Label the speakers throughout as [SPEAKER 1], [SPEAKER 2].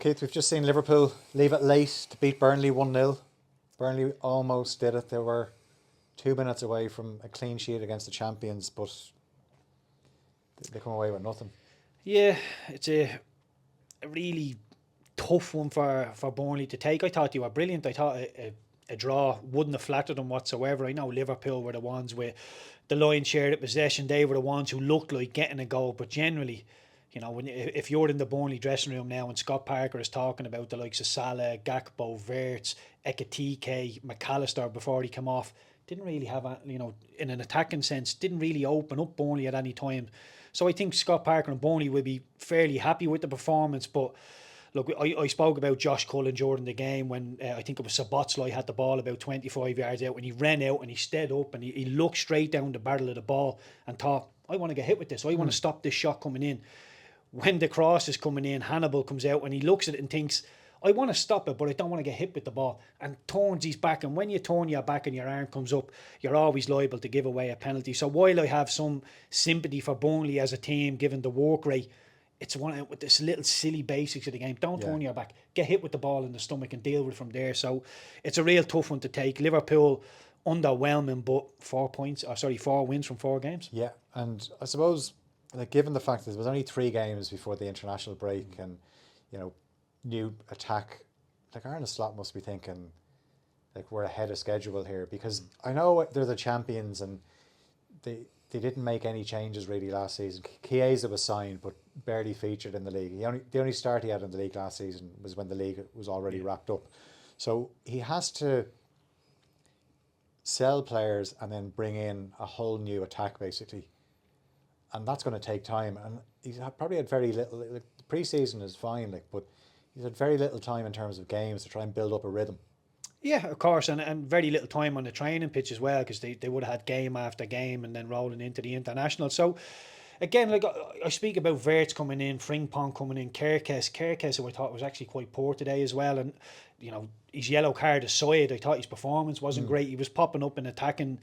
[SPEAKER 1] Keith, we've just seen Liverpool leave it late to beat Burnley 1-0. Burnley almost did it. They were 2 minutes away from a clean sheet against the champions, but they come away with nothing.
[SPEAKER 2] Yeah, it's a really tough one for Burnley to take. I thought they were brilliant. I thought a draw wouldn't have flattered them whatsoever. I know Liverpool were the ones with the lion's share of possession. They were the ones who looked like getting a goal, but generally, if you're in the Burnley dressing room now and Scott Parker is talking about the likes of Salah, Gakpo, Wirtz, Ekitike, McAllister before he came off, didn't really have, in an attacking sense, didn't really open up Burnley at any time. So I think Scott Parker and Burnley will be fairly happy with the performance. But look, I spoke about Josh Cullen during the game when I think it was Szoboszlai had the ball about 25 yards out, and he ran out and he stood up and he looked straight down the barrel of the ball and thought, I want to get hit with this. I want to stop this shot coming in. When the cross is coming in, Hannibal comes out and he looks at it and thinks, I want to stop it, but I don't want to get hit with the ball, and turns his back. And when you turn your back and your arm comes up, you're always liable to give away a penalty. So while I have some sympathy for Burnley as a team, given the work rate, it's one with this little silly basics of the game. Don't turn your back. Get hit with the ball in the stomach and deal with it from there. So it's a real tough one to take. Liverpool underwhelming, but 4 wins from 4 games.
[SPEAKER 1] Yeah, and I suppose, given the fact that there was only 3 games before the international break, and new attack, Arne Slot must be thinking, we're ahead of schedule here, because I know they're the champions and they didn't make any changes really last season. Chiesa was signed but barely featured in the league. The only start he had in the league last season was when the league was already wrapped up. So he has to sell players and then bring in a whole new attack basically, and that's going to take time. And he's probably had very little. The pre-season is fine, but he's had very little time in terms of games to try and build up a rhythm.
[SPEAKER 2] Yeah, of course, and very little time on the training pitch as well, because they would have had game after game and then rolling into the international. So again, I speak about Wirtz coming in, Frimpong coming in, Kerkes, who I thought was actually quite poor today as well. And his yellow card aside, I thought his performance wasn't great. He was popping up in attacking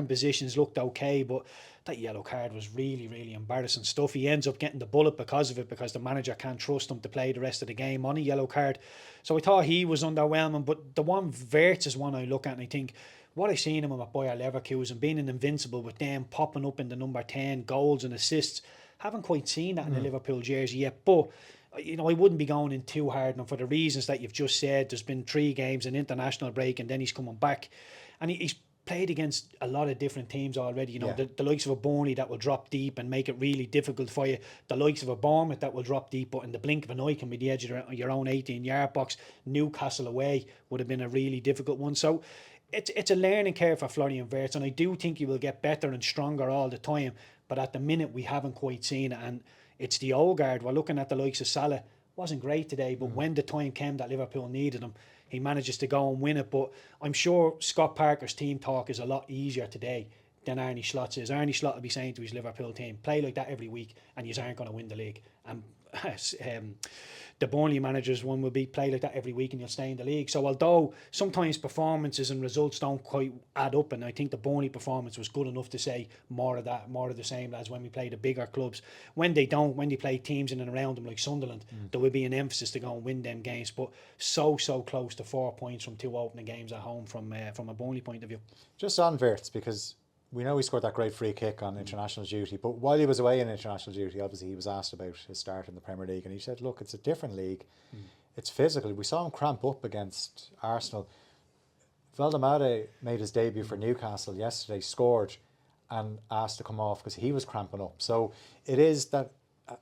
[SPEAKER 2] positions, looked okay, but that yellow card was really, really embarrassing stuff. He ends up getting the bullet because of it, because the manager can't trust him to play the rest of the game on a yellow card. So I thought he was underwhelming. But the one Wirtz is one I look at and I think, what I seen him at Bayer Leverkusen, being an invincible with them popping up in the number 10, goals and assists, haven't quite seen that in the Liverpool jersey yet. But I wouldn't be going in too hard, and for the reasons that you've just said. There's been 3 games, an international break, and then he's coming back, and he's played against a lot of different teams already. The likes of a Burnley that will drop deep and make it really difficult for you. The likes of a Bournemouth that will drop deep, but in the blink of an eye can be the edge of your own 18-yard box. Newcastle away would have been a really difficult one. So it's a learning curve for Florian Wirtz, and I do think he will get better and stronger all the time. But at the minute, we haven't quite seen it, and it's the old guard. We're looking at the likes of Salah. Wasn't great today, but when the time came that Liverpool needed him, he manages to go and win it. But I'm sure Scott Parker's team talk is a lot easier today than Arne Slot's is. Arne Slot will be saying to his Liverpool team, play like that every week and you aren't going to win the league. And the Burnley manager's one will be play like that every week and you'll stay in the league. So although sometimes performances and results don't quite add up, and I think the Burnley performance was good enough to say more of the same as when we play the bigger clubs. When they play teams in and around them like Sunderland, there will be an emphasis to go and win them games. But so close to 4 points from 2 opening games at home from a Burnley point of view.
[SPEAKER 1] Just on Wirtz, because we know he scored that great free kick on international duty, but while he was away in international duty, obviously he was asked about his start in the Premier League, and he said, look, it's a different league. It's physical. We saw him cramp up against Arsenal. Valdemade made his debut for Newcastle yesterday, scored, and asked to come off because he was cramping up. So it is that,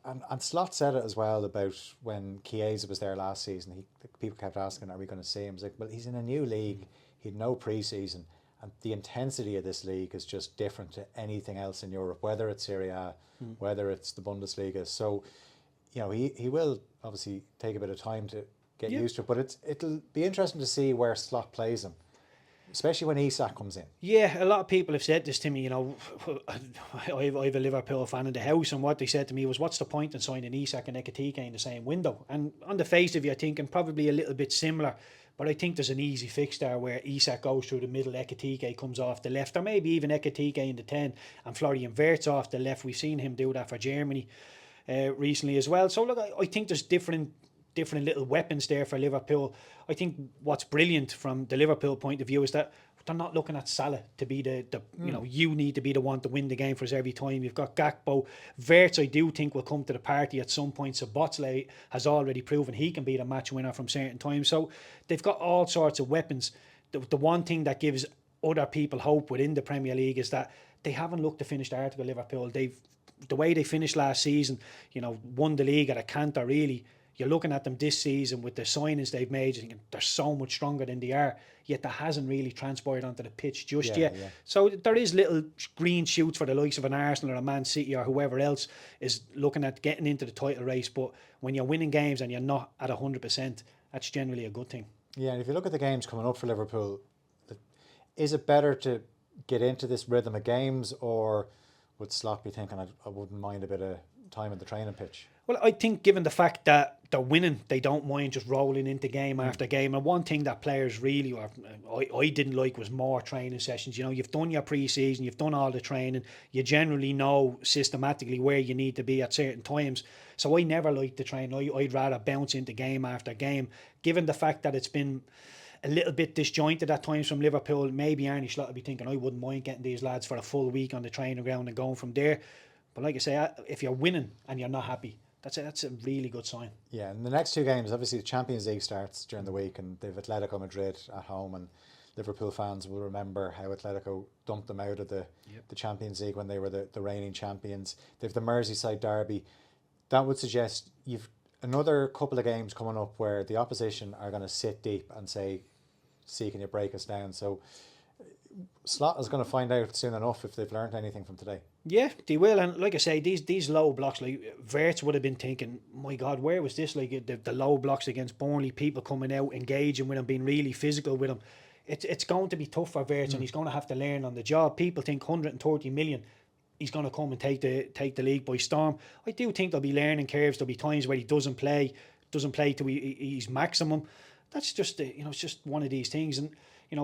[SPEAKER 1] and Slot said it as well about when Chiesa was there last season. People kept asking, are we going to see him? He's like, well, he's in a new league. He had no pre-season. And the intensity of this league is just different to anything else in Europe, whether it's Serie A, whether it's the Bundesliga. So, he will obviously take a bit of time to get used to it, but it'll be interesting to see where Slot plays him, especially when Isak comes in.
[SPEAKER 2] Yeah, a lot of people have said this to me. I have a Liverpool fan in the house, and what they said to me was, what's the point in signing Isak and Ekitike in the same window? And on the face of it, I think, and probably a little bit similar, but I think there's an easy fix there where Isak goes through the middle, Ekitike comes off the left, or maybe even Ekitike in the 10 and Florian Wirtz off the left. We've seen him do that for Germany recently as well. So look, I think there's different different little weapons there for Liverpool. I think what's brilliant from the Liverpool point of view is that they're not looking at Salah to be the you need to be the one to win the game for us every time. You've got Gakpo. Wirtz, I do think, will come to the party at some point. Sabozlai has already proven he can be the match winner from certain times. So they've got all sorts of weapons. The one thing that gives other people hope within the Premier League is that they haven't looked the finished article, Liverpool. The way they finished last season, won the league at a canter, really. You're looking at them this season with the signings they've made, you're thinking they're so much stronger than they are, yet that hasn't really transpired onto the pitch just yet. Yeah. So there is little green shoots for the likes of an Arsenal or a Man City or whoever else is looking at getting into the title race, but when you're winning games and you're not at 100%, that's generally a good thing.
[SPEAKER 1] Yeah, and if you look at the games coming up for Liverpool, is it better to get into this rhythm of games, or would Slot be thinking, I wouldn't mind a bit of time at the training pitch?
[SPEAKER 2] Well, I think given the fact that they're winning, they don't mind just rolling into game after game. And one thing that players really, or I didn't like, was more training sessions. You've done your pre-season, you've done all the training, you generally know systematically where you need to be at certain times. So I never liked the train. I'd rather bounce into game after game. Given the fact that it's been a little bit disjointed at times from Liverpool, maybe Arne Slot would be thinking, I wouldn't mind getting these lads for a full week on the training ground and going from there. But like I say, if you're winning and you're not happy, that's a really good sign.
[SPEAKER 1] Yeah, and the next two games, obviously the Champions League starts during the week, and they've Atletico Madrid at home, and Liverpool fans will remember how Atletico dumped them out of the Champions League when they were the reigning champions. They've the Merseyside derby. That would suggest you've another couple of games coming up where the opposition are going to sit deep and say, see, can you break us down? So Slot is going to find out soon enough if they've learned anything from today.
[SPEAKER 2] Yeah, they will. And like I say, these low blocks, like Wirtz would have been thinking, my God, where was this? Like the low blocks against Burnley, people coming out, engaging with him, being really physical with him. It's going to be tough for Wirtz, and he's going to have to learn on the job. People think 130 million, he's going to come and take the league by storm. I do think there'll be learning curves. There'll be times where he doesn't play to his maximum. That's just it's just one of these things. And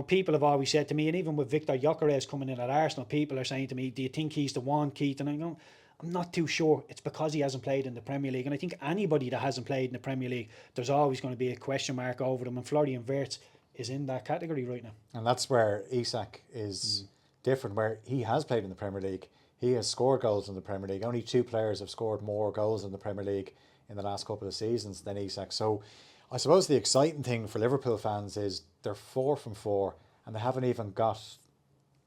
[SPEAKER 2] people have always said to me, and even with Victor Gyökeres coming in at Arsenal, people are saying to me, do you think he's the one, Keith? And I go, I'm not too sure. It's because he hasn't played in the Premier League. And I think anybody that hasn't played in the Premier League, there's always going to be a question mark over them. And Florian Wirtz is in that category right now.
[SPEAKER 1] And that's where Isak is different, where he has played in the Premier League. He has scored goals in the Premier League. Only two players have scored more goals in the Premier League in the last couple of seasons than Isak. So I suppose the exciting thing for Liverpool fans is they're 4 from 4 and they haven't even got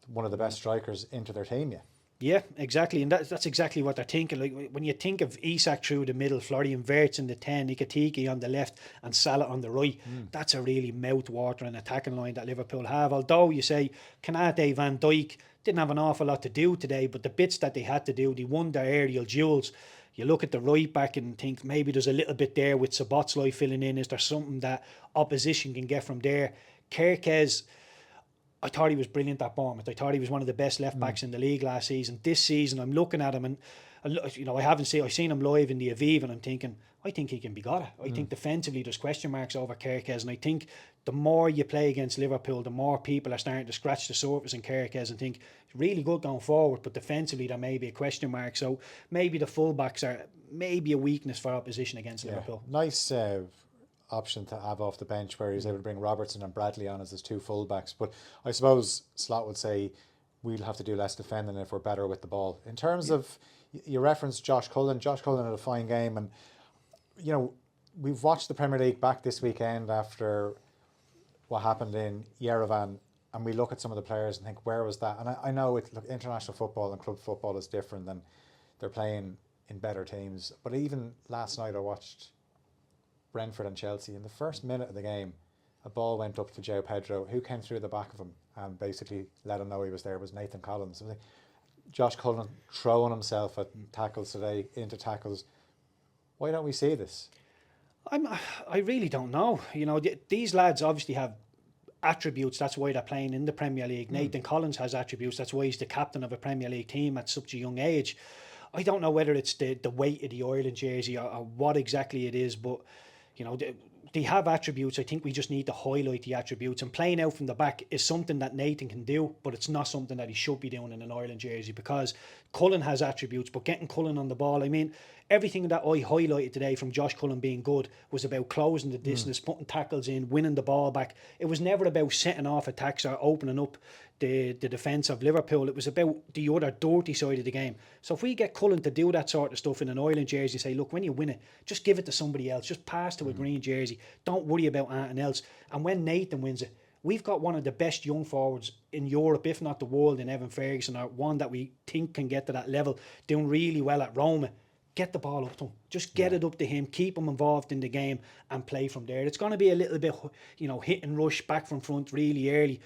[SPEAKER 1] one of the best strikers into their team yet.
[SPEAKER 2] Yeah, exactly. And that's exactly what they're thinking. Like when you think of Isak through the middle, Florian Wirtz in the 10, Ikatiki on the left and Salah on the right, that's a really mouth-watering attacking line that Liverpool have. Although you say Konate, Van Dijk didn't have an awful lot to do today, but the bits that they had to do, they won their aerial duels. You look at the right back and think maybe there's a little bit there with Sabozlai filling in. Is there something that opposition can get from there? Kerkez, I thought he was brilliant at Bournemouth. I thought he was one of the best left backs in the league last season. This season, I'm looking at him and I've seen him live in the Aviv, and I'm thinking, I think he can be got it. I think defensively there's question marks over Kerkez, and I think the more you play against Liverpool, the more people are starting to scratch the surface in Kerkez and think really good going forward, but defensively there may be a question mark. So maybe the fullbacks are maybe a weakness for opposition against Liverpool.
[SPEAKER 1] Nice option to have off the bench where he's able to bring Robertson and Bradley on as his two fullbacks. But I suppose Slot would say we'll have to do less defending if we're better with the ball. In terms of, you referenced Josh Cullen. Josh Cullen had a fine game, and we've watched the Premier League back this weekend after what happened in Yerevan, and we look at some of the players and think, where was that? And I know international football and club football is different, than they're playing in better teams. But even last night I watched Brentford and Chelsea. In the first minute of the game, a ball went up to João Pedro, who came through the back of him and basically let him know he was there. It was Nathan Collins. Josh Cullen throwing himself at tackles today, into tackles. Why don't we see this?
[SPEAKER 2] I really don't know. These lads obviously have attributes. That's why they're playing in the Premier League. Nathan Collins has attributes. That's why he's the captain of a Premier League team at such a young age. I don't know whether it's the weight of the Ireland jersey or what exactly it is, but they have attributes. I think we just need to highlight the attributes. And playing out from the back is something that Nathan can do, but it's not something that he should be doing in an Ireland jersey, because Cullen has attributes, but getting Cullen on the ball, I mean, everything that I highlighted today from Josh Cullen being good was about closing the distance, putting tackles in, winning the ball back. It was never about setting off attacks or opening up the defence of Liverpool. It was about the other dirty side of the game. So if we get Cullen to do that sort of stuff in an Ireland jersey, say, look, when you win it, just give it to somebody else. Just pass to a green jersey. Don't worry about anything else. And when Nathan wins it, we've got one of the best young forwards in Europe, if not the world, in Evan Ferguson, or one that we think can get to that level, doing really well at Roma. Get the ball up to him. Just get it up to him. Keep him involved in the game and play from there. It's going to be a little bit, hit and rush back from front really early.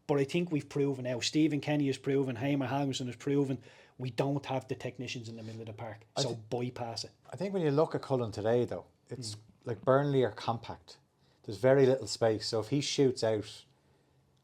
[SPEAKER 2] But I think we've proven now. Stephen Kenny has proven, Heimer Halgerson has proven, we don't have the technicians in the middle of the park. So bypass it.
[SPEAKER 1] I think when you look at Cullen today, though, it's like Burnley are compact. There's very little space. So if he shoots out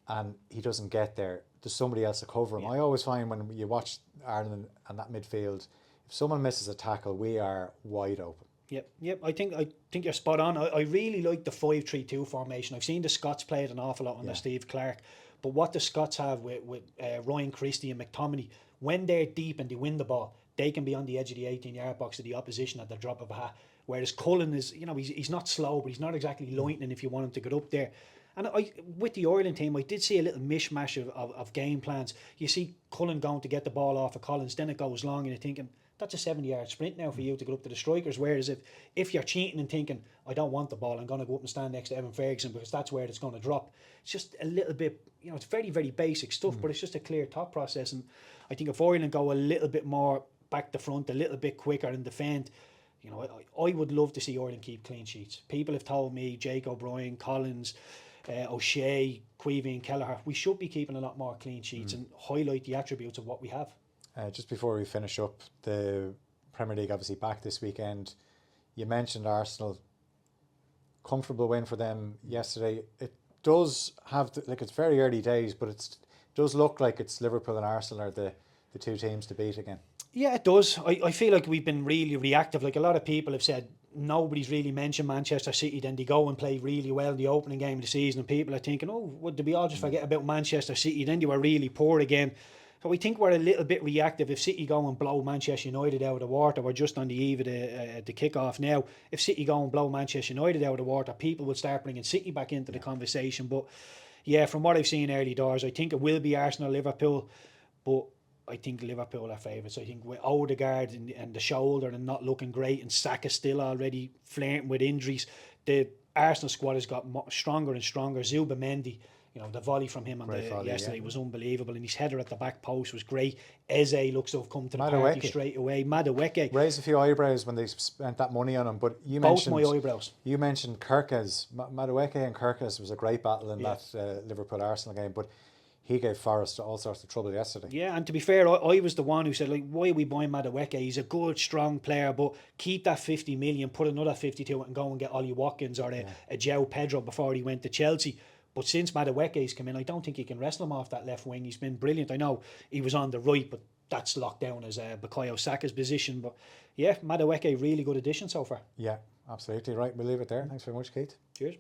[SPEAKER 1] and he doesn't get there, there's somebody else to cover him. I always find when you watch Ireland and that midfield, if someone misses a tackle, we are wide open.
[SPEAKER 2] Yep. I think you're spot on. I really like the 5-3-2 formation. I've seen the Scots play it an awful lot under Steve Clark. But what the Scots have with Ryan Christie and McTominay, when they're deep and they win the ball, they can be on the edge of the 18-yard box of the opposition at the drop of a hat. Whereas Cullen is, he's not slow, but he's not exactly lightning if you want him to get up there. And with the Ireland team, I did see a little mishmash of game plans. You see Cullen going to get the ball off of Collins, then it goes long, and you're thinking, that's a 70-yard sprint now for you to get up to the strikers. Whereas if you're cheating and thinking, I don't want the ball, I'm going to go up and stand next to Evan Ferguson because that's where it's going to drop. It's just a little bit, it's very, very basic stuff, but it's just a clear thought process. And I think if Ireland go a little bit more back to front, a little bit quicker and defend, I would love to see Ireland keep clean sheets. People have told me, Jake O'Brien, Collins, O'Shea, Queevy and Kelleher, we should be keeping a lot more clean sheets and highlight the attributes of what we have.
[SPEAKER 1] Just before we finish up, the Premier League obviously back this weekend. You mentioned Arsenal. Comfortable win for them yesterday. It does have, it's very early days, but it does look like it's Liverpool and Arsenal are the two teams to beat again. Yeah,
[SPEAKER 2] it does. I feel like we've been really reactive. Like a lot of people have said, nobody's really mentioned Manchester City. Then they go and play really well in the opening game of the season, and people are thinking, did we all just forget about Manchester City? Then they were really poor again. So we think we're a little bit reactive. If City go and blow Manchester United out of the water, we're just on the eve of the kick-off now. If City go and blow Manchester United out of the water, people will start bringing City back into the conversation. But yeah, from what I've seen early doors, I think it will be Arsenal-Liverpool, but I think Liverpool are favourites. I think with Odegaard and the shoulder and not looking great, and Saka still already flirting with injuries, the Arsenal squad has got stronger and stronger. Zubimendi, the volley from him yesterday was unbelievable, and his header at the back post was great. Eze looks to have come to the party straight away. Madueke
[SPEAKER 1] raised a few eyebrows when they spent that money on him, but
[SPEAKER 2] both my eyebrows.
[SPEAKER 1] You mentioned Kirkes. Madueke and Kirkes was a great battle in that Liverpool-Arsenal game, but he gave Forest all sorts of trouble yesterday.
[SPEAKER 2] Yeah, and to be fair, I was the one who said, why are we buying Madueke? He's a good, strong player, but keep that 50 million, put another 50 to it and go and get Ollie Watkins or a João Pedro before he went to Chelsea. But since Madueke's come in, I don't think you can wrestle him off that left wing. He's been brilliant. I know he was on the right, but that's locked down as Bukayo Saka's position. But yeah, Madueke, really good addition so far.
[SPEAKER 1] Yeah, absolutely. Right, we'll leave it there. Thanks very much, Keith.
[SPEAKER 2] Cheers.